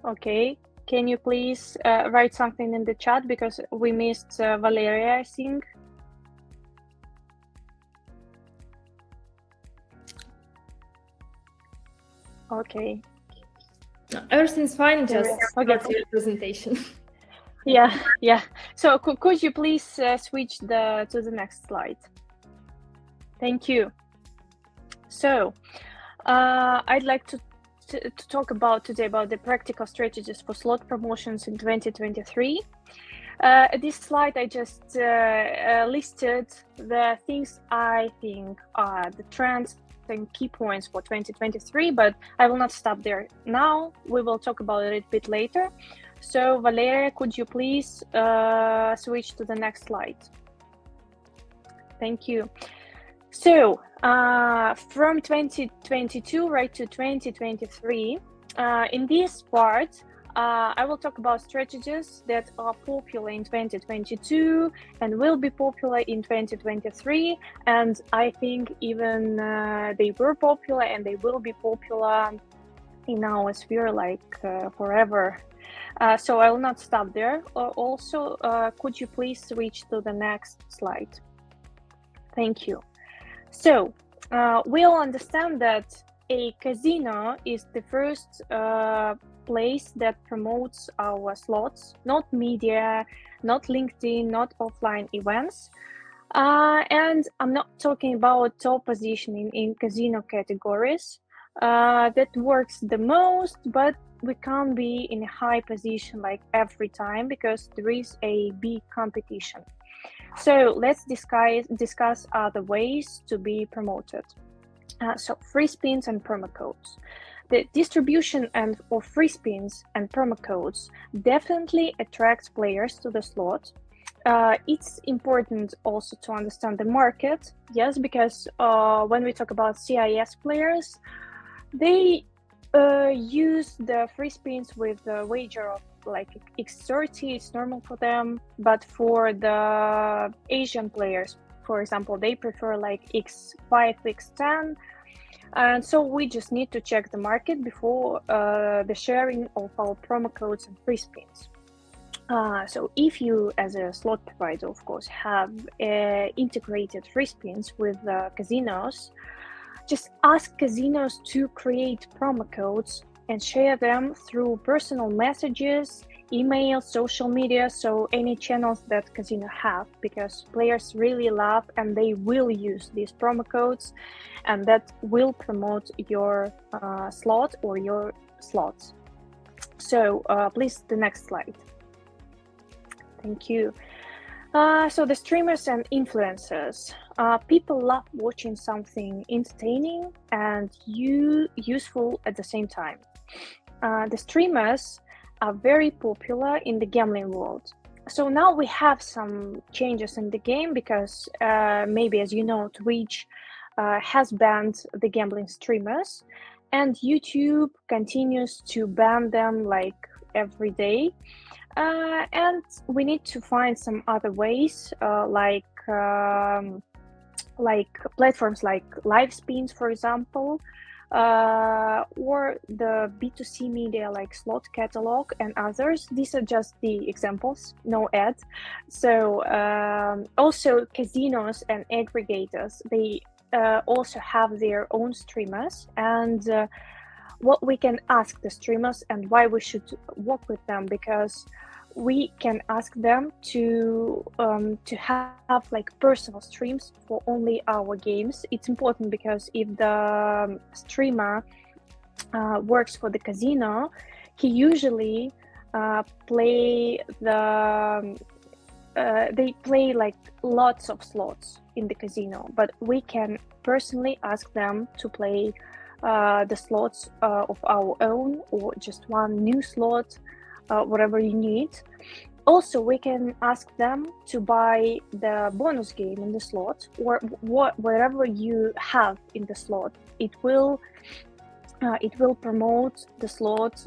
Okay. Can you please write something in the chat because we missed Valeria, I think. Okay. No, everything's fine, just okay. start your presentation. Yeah. So could you please switch to the next slide? Thank you. So I'd like to talk about today about the practical strategies for slot promotions in 2023. This slide I just listed the things I think are the trends and key points for 2023, but I will not stop there now. We will talk about it a bit later. So Valeria, could you please switch to the next slide? Thank you. So from 2022 right to 2023, in this part, I will talk about strategies that are popular in 2022 and will be popular in 2023. And I think even they were popular and they will be popular in our sphere like forever. So I will not stop there. Also, could you please switch to the next slide? Thank you. So we all understand that a casino is the first place that promotes our slots, not media, not LinkedIn, not offline events. And I'm not talking about top positioning in casino categories. That works the most, but we can't be in a high position like every time because there is a big competition. So let's discuss other ways to be promoted. So free spins and promo codes. The distribution of free spins and promo codes definitely attracts players to the slot. It's important also to understand the market, yes, because when we talk about CIS players, they use the free spins with the wager of like X30, it's normal for them, but for the Asian players, for example, they prefer like X5, X10, and so we just need to check the market before the sharing of our promo codes and free spins. So if you as a slot provider, of course, have integrated free spins with casinos, just ask casinos to create promo codes and share them through personal messages, email, social media, so any channels that casino have, because players really love and they will use these promo codes, and that will promote your slot or your slots. So please, the next slide. Thank you. So the streamers and influencers. People love watching something entertaining and useful at the same time. The streamers are very popular in the gambling world. So now we have some changes in the game because maybe, as you know, Twitch has banned the gambling streamers, and YouTube continues to ban them like every day. And we need to find some other ways, like platforms like live spins, for example, or the B2C media like slot catalog and others. These are just the examples, no ads. So also casinos and aggregators, they also have their own streamers, and what we can ask the streamers and why we should work with them, because we can ask them to have like personal streams for only our games. It's important because if the streamer works for the casino, he usually they play like lots of slots in the casino, but we can personally ask them to play the slots of our own, or just one new slot, whatever you need. Also, we can ask them to buy the bonus game in the slot, or whatever you have in the slot. It will promote the slot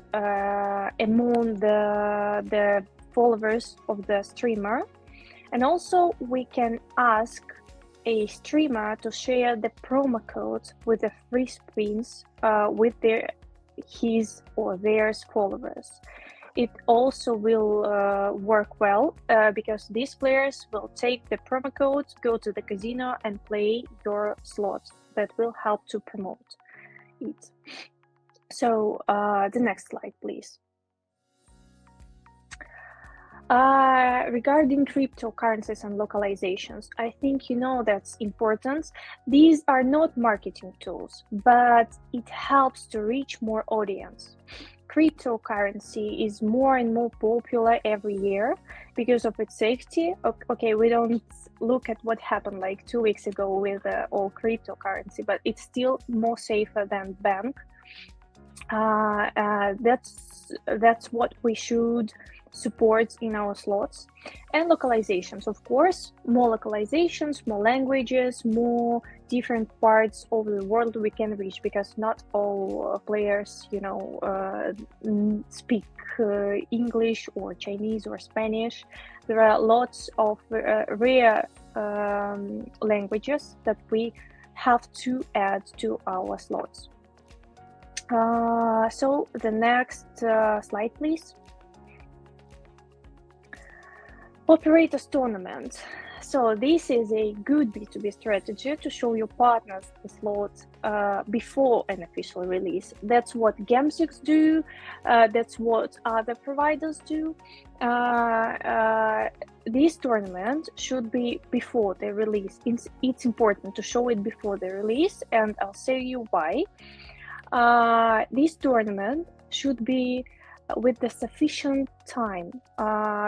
among the followers of the streamer. And also we can ask a streamer to share the promo code with the free spins with their his or their followers. It also will work well because these players will take the promo code, go to the casino and play your slot. That will help to promote it. So the next slide, please. Regarding cryptocurrencies and localizations, I think you know that's important. These are not marketing tools, but it helps to reach more audience. Cryptocurrency is more and more popular every year because of its safety. Okay, we don't look at what happened like 2 weeks ago with all cryptocurrency, but it's still more safer than bank. That's what we should support in our slots. And localizations, of course, more localizations, more languages, more different parts of the world we can reach, because not all players, speak English or Chinese or Spanish. There are lots of rare languages that we have to add to our slots. So the next slide, please. Operators tournament. So this is a good B2B strategy to show your partners the slot before an official release. That's what Gamzix do. That's what other providers do. This tournament should be before the release. It's important to show it before the release, and I'll say you why. This tournament should be with the sufficient time,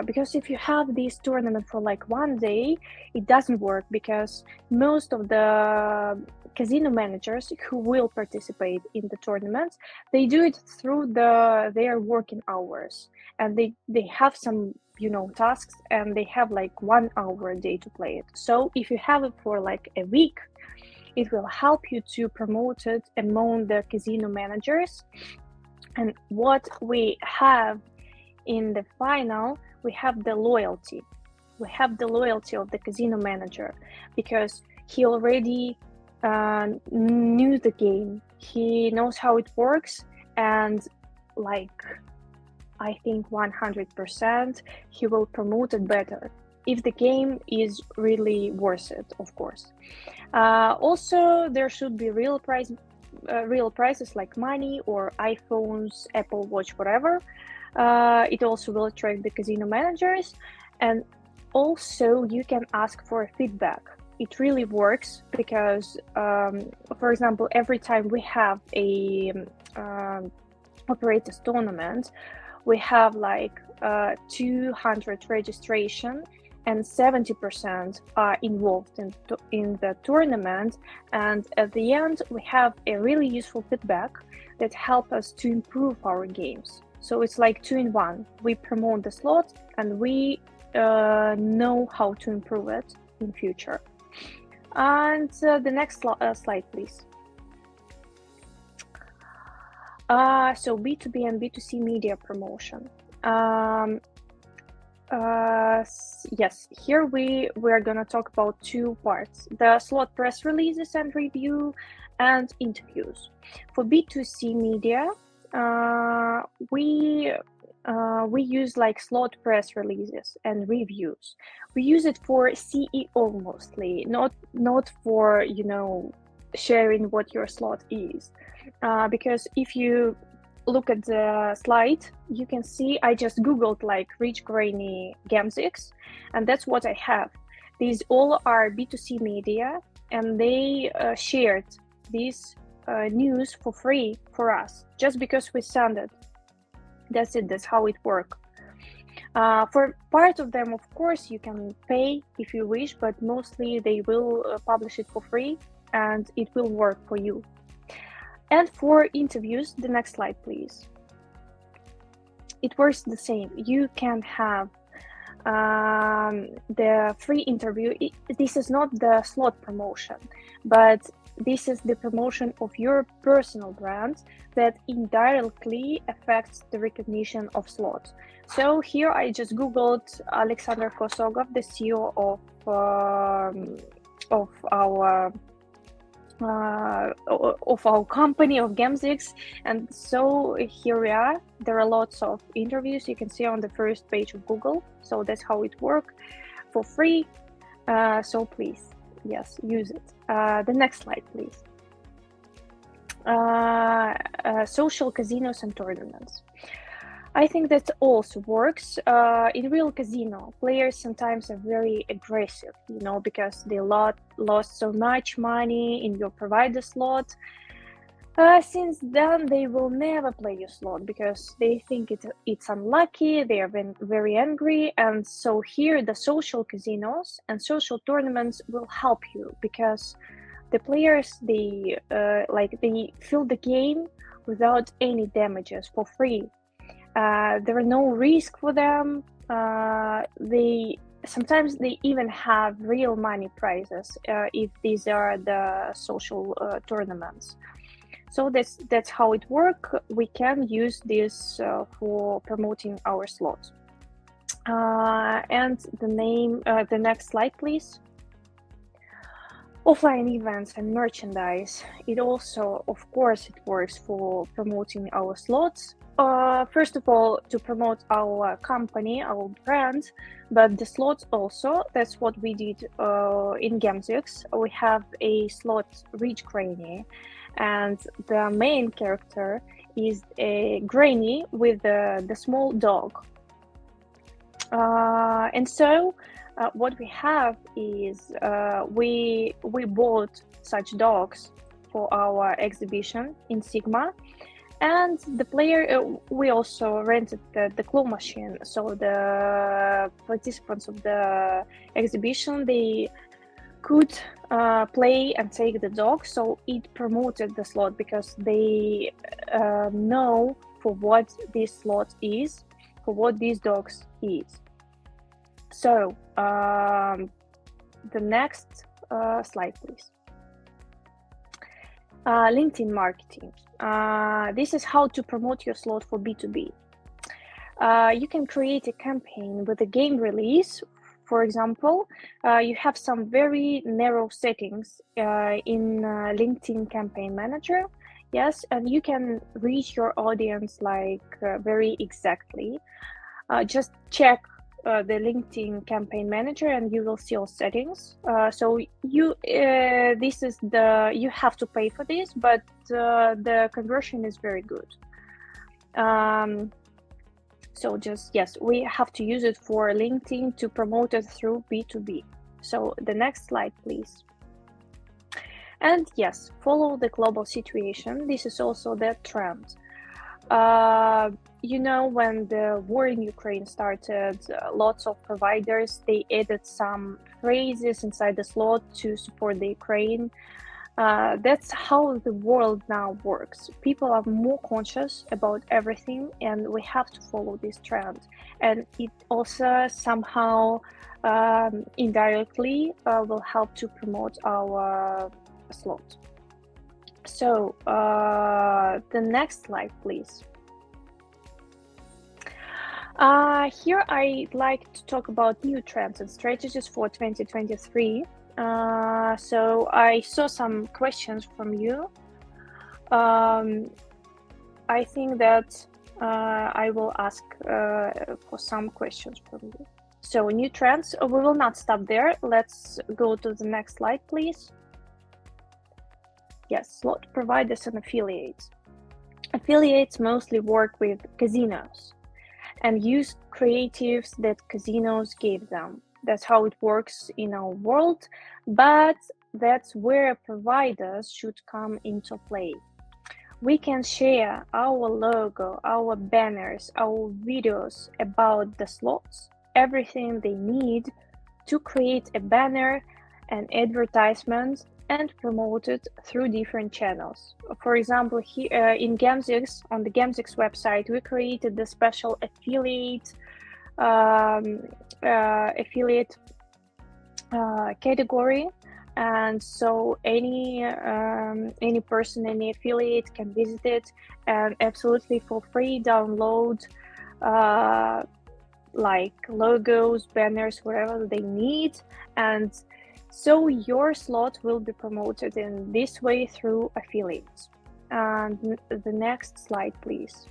because if you have this tournament for like 1 day, it doesn't work, because most of the casino managers who will participate in the tournament, they do it through their working hours, and they have some tasks, and they have like 1 hour a day to play it. So if you have it for like a week, it will help you to promote it among the casino managers. And what we have in the final, we have the loyalty. We have the loyalty of the casino manager, because he already knew the game. He knows how it works, and like, I think 100% he will promote it better if the game is really worth it, of course. Also, there should be real prizes like money or iPhones, Apple Watch, whatever. It also will attract the casino managers, and also you can ask for feedback. It really works because, for example, every time we have a operators tournament, we have like 200 registration, and 70% are involved in the tournament. And at the end, we have a really useful feedback that help us to improve our games. So it's like 2-in-1. We promote the slot, and we know how to improve it in future. And the next slide, please. So B2B and B2C media promotion. Yes, here we are gonna talk about 2 parts: the slot press releases and review, and interviews. For B2C media, we use like slot press releases and reviews. We use it for CEO mostly, not for sharing what your slot is, because if you look at the slide, you can see I just googled like rich grainy Gamzix, and that's what I have. These all are B2C media, and they shared this news for free for us, just because we send it. That's it. That's how it works. For part of them, of course, you can pay if you wish, but mostly they will publish it for free, and it will work for you. And for interviews, the next slide, please. It works the same. You can have the free interview. This is not the slot promotion, but this is the promotion of your personal brand that indirectly affects the recognition of slots. So here I just googled Alexander Kosogov, the CEO of our of our company, of Gamzix. And so here we are. There are lots of interviews you can see on the first page of Google. So that's how it works, for free. So please, yes, use it. The next slide, please. Social casinos and tournaments. I think that also works. In real casino, players sometimes are very aggressive, because they lost so much money in your provider slot. Since then, they will never play your slot because they think it's unlucky, they are very angry. And so here, the social casinos and social tournaments will help you, because the players, they fill the game without any damages for free. There are no risk for them. Sometimes they even have real money prizes if these are the social tournaments. So that's how it works. We can use this for promoting our slots. And the next slide, please. Offline events and merchandise. It also, of course, it works for promoting our slots. First of all, to promote our company, our brand, but the slots also. That's what we did in Gamzix. We have a slot Rich Granny, and the main character is a granny with the small dog. And so what we have is we bought such dogs for our exhibition in Sigma, and the player we also rented the claw machine, so the participants of the exhibition, they could play and take the dog. So it promoted the slot because they know for what this slot is, for what these dogs is. So the next slide, please. LinkedIn marketing. This is how to promote your slot for B2B. You can create a campaign with a game release. For example, you have some very narrow settings in LinkedIn Campaign Manager. Yes, and you can reach your audience very exactly. Just check the LinkedIn Campaign Manager and you will see all settings. So you have to pay for this, but the conversion is very good. So we have to use it for LinkedIn to promote it through B2B. So the next slide, please. And yes, follow the global situation. This is also the trend. When the war in Ukraine started, lots of providers, they added some phrases inside the slot to support the Ukraine. That's how the world now works. People are more conscious about everything, and we have to follow this trend. And it also somehow indirectly will help to promote our slot. So the next slide, please. Here I'd like to talk about new trends and strategies for 2023. So I saw some questions from you. I think that I will ask for some questions from you. So new trends, we will not stop there. Let's go to the next slide, please. Yes, slot providers and affiliates. Affiliates mostly work with casinos and use creatives that casinos gave them. That's how it works in our world, but that's where providers should come into play. We can share our logo, our banners, our videos about the slots, everything they need to create a banner, an advertisement, and promote it through different channels. For example, here in Gamzix, on the Gamzix website, we created the special affiliate category, and so any person, any affiliate can visit it and absolutely for free download like logos, banners, whatever they need, and So your slot will be promoted in this way through affiliates. And the next slide, please.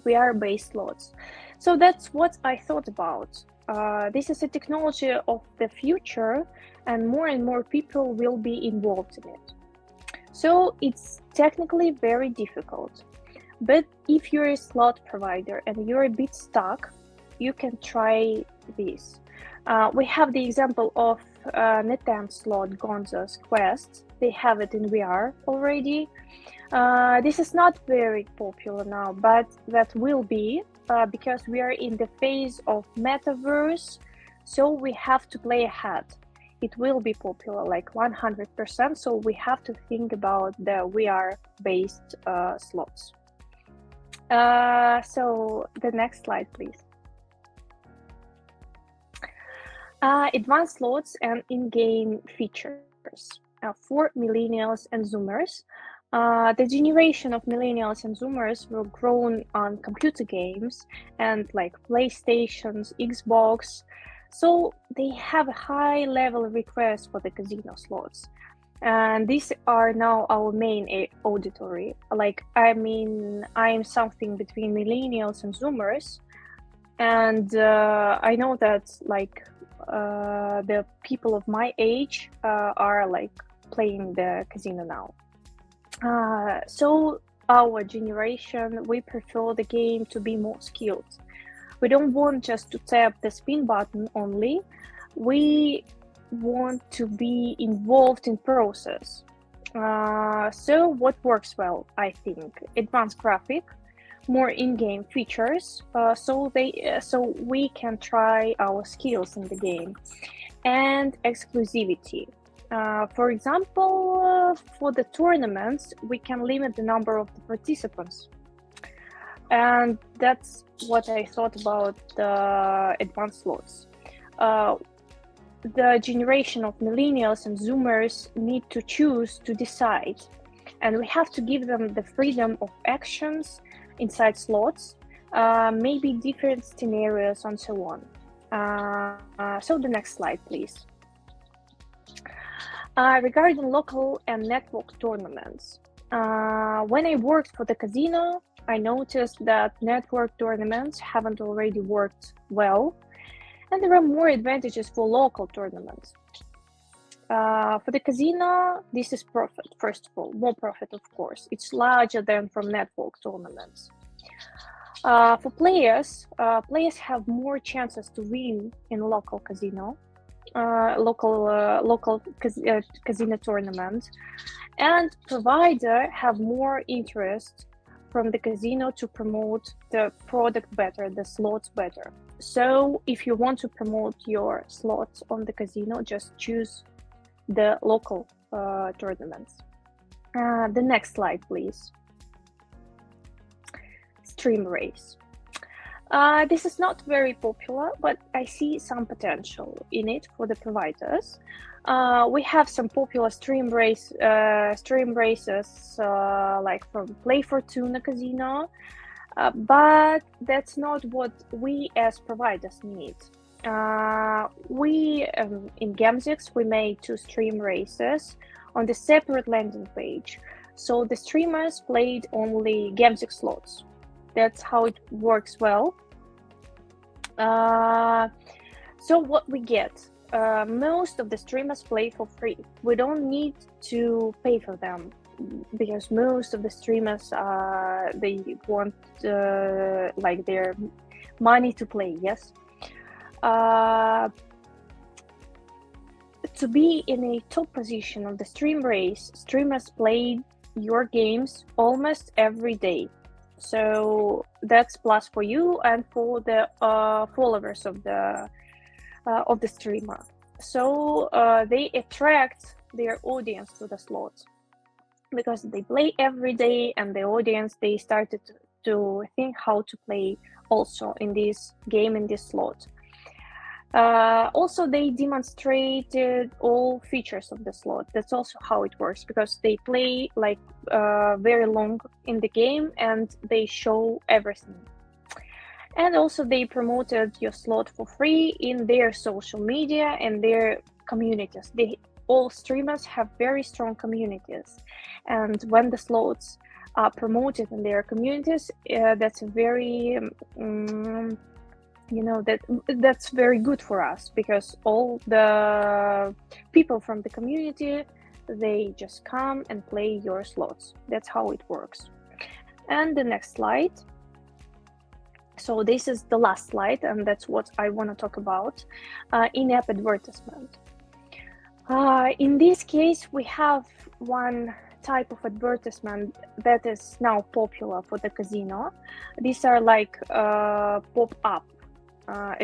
VR-based slots. So that's what I thought about. This is a technology of the future, and more people will be involved in it. So it's technically very difficult. But if you're a slot provider and you're a bit stuck, you can try this. We have the example of NetApp slot Gonzo's Quest. They have it in VR already. This is not very popular now, but that will be because we are in the phase of metaverse, so we have to play ahead. It will be popular like 100%, so we have to think about the VR-based slots. So the next slide, please. Advanced slots and in-game features for millennials and Zoomers. The generation of millennials and Zoomers will grow on computer games and like PlayStations, Xbox. So they have a high level request for the casino slots. And these are now our main auditory. Like, I mean, I am something between millennials and Zoomers. And I know that like the people of my age are like playing the casino now. So our generation, we prefer the game to be more skilled. We don't want just to tap the spin button only. We want to be involved in process. So what works well, I think, advanced graphic, more in-game features, so we can try our skills in the game, and exclusivity. For example, for the tournaments, we can limit the number of the participants. And that's what I thought about the advanced slots. The generation of millennials and Zoomers need to choose to decide. And we have to give them the freedom of actions inside slots, maybe different scenarios and so on. So the next slide, please. Regarding local and network tournaments, when I worked for the casino, I noticed that network tournaments haven't already worked well, and there are more advantages for local tournaments. For the casino, this is profit, first of all, more profit, of course. It's larger than from network tournaments. For players, players have more chances to win in local casino, local casino tournament, and provider have more interest from the casino to promote the product better, the slots better. So if you want to promote your slots on the casino, just choose the local tournaments. The next slide, please. Stream race. This is not very popular, but I see some potential in it for the providers. We have some popular stream races like from Play Fortuna Casino, but that's not what we as providers need. We in Gamzix, we made 2 stream races on the separate landing page. So the streamers played only Gamzix slots. That's how it works well. So what we get, most of the streamers play for free. We don't need to pay for them because most of the streamers they want like their money to play. Yes. To be in a top position of the stream race, streamers play your games almost every day. So that's plus for you and for the followers of the streamer. So they attract their audience to the slots because they play every day, and the audience, they started to think how to play also in this game, in this slot. Also, they demonstrated all features of the slot. That's also how it works, because they play like very long in the game and they show everything. And also they promoted your slot for free in their social media and their communities. All streamers have very strong communities, and when the slots are promoted in their communities, that's a very that's very good for us, because all the people from the community, they just come and play your slots. That's how it works. And the next slide. So this is the last slide, and that's what I want to talk about. In-app advertisement. In this case, we have one type of advertisement that is now popular for the casino. These are like pop-up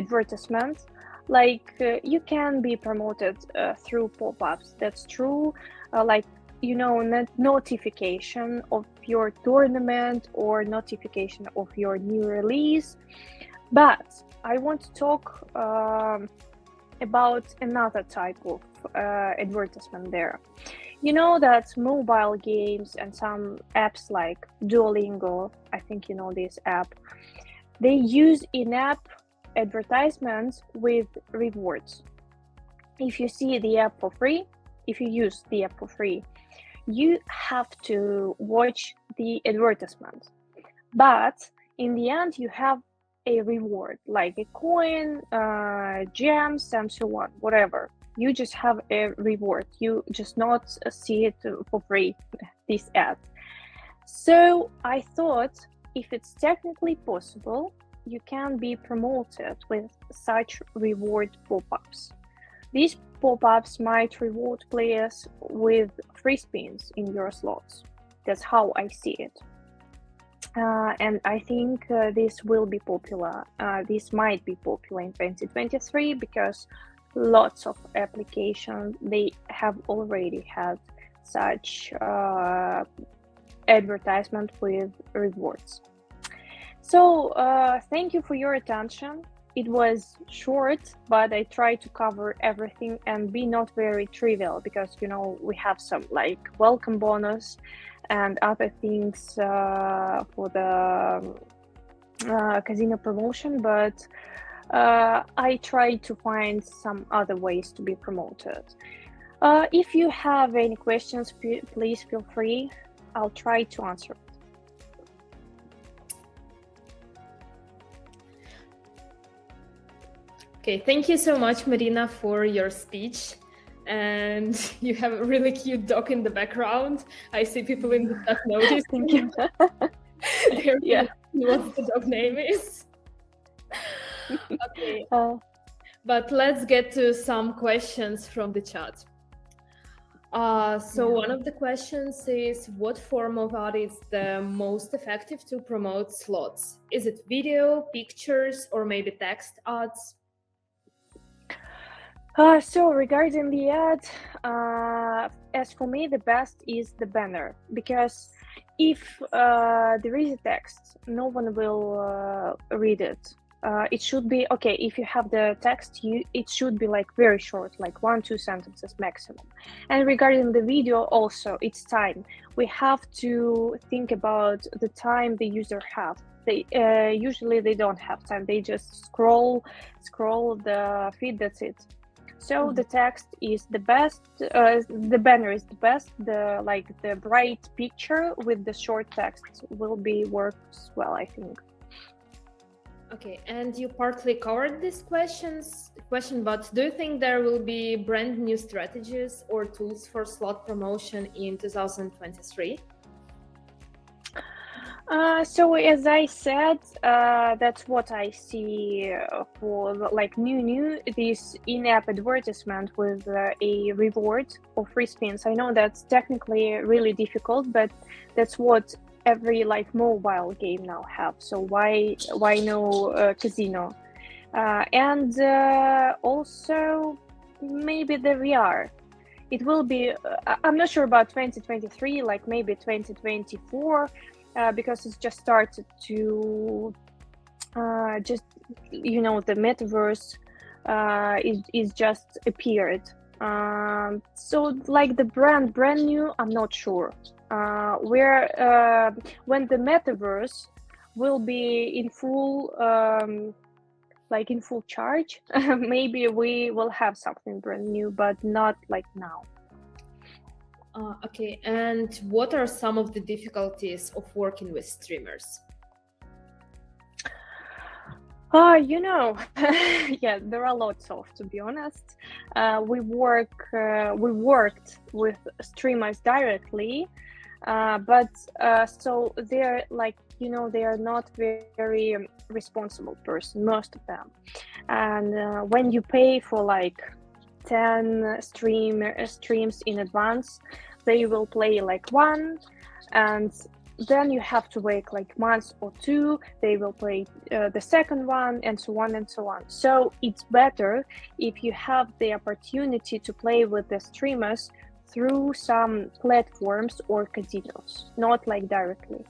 advertisements. Like you can be promoted through pop-ups. That's true. Like, notification of your tournament or notification of your new release. But I want to talk about another type of advertisement there. You know that mobile games and some apps like Duolingo, I think you know this app, they use in-app advertisements with rewards. If you see the app for free, if you use the app for free, you have to watch the advertisement. But in the end, you have a reward, like a coin, gems, and so on, whatever. You just have a reward. You just not see it for free, this ad. So I thought, if it's technically possible, you can be promoted with such reward pop-ups. These pop-ups might reward players with free spins in your slots. That's how I see it. And I think this will be popular. This might be popular in 2023 because lots of applications, they have already had such advertisement with rewards. So thank you for your attention. It was short, but I tried to cover everything and be not very trivial, because we have some like welcome bonus and other things for the casino promotion, but I tried to find some other ways to be promoted. If you have any questions, please feel free. I'll try to answer. Okay, thank you so much, Marina, for your speech. And you have a really cute dog in the background. I see people in the chat notice. Thank you. Yeah. What the dog name is. Okay. But let's get to some questions from the chat. One of the questions is, what form of ad is the most effective to promote slots? Is it video, pictures, or maybe text ads? So regarding the ad, as for me, the best is the banner, because if there is a text, no one will read it. It should be okay. If you have the text, it should be like very short, like 1-2 sentences maximum. And regarding the video, also it's time. We have to think about the time the user have. They usually they don't have time. They just scroll the feed. That's it. So the text is the best. The banner is the best. The bright picture with the short text will works well, I think. Okay, and you partly covered this question, but do you think there will be brand new strategies or tools for slot promotion in 2023? So as I said, that's what I see for like new this in-app advertisement with a reward or free spins. I know that's technically really difficult, but that's what every like mobile game now have. So why no casino? And also maybe the VR. It will be. I'm not sure about 2023. Like maybe 2024. Because it's just started to the metaverse is just appeared. So like the brand new, I'm not sure. When the metaverse will be in full like in full charge, maybe we will have something brand new, but not like now. Okay, and what are some of the difficulties of working with streamers? Yeah, there are lots of, to be honest. We worked with streamers directly, but so they're like, they are not very responsible person, most of them. And when you pay for like 10 streams in advance, they will play like one, and then you have to wait like months or two, they will play the second one, and so on and so on. So it's better if you have the opportunity to play with the streamers through some platforms or casinos, not like directly.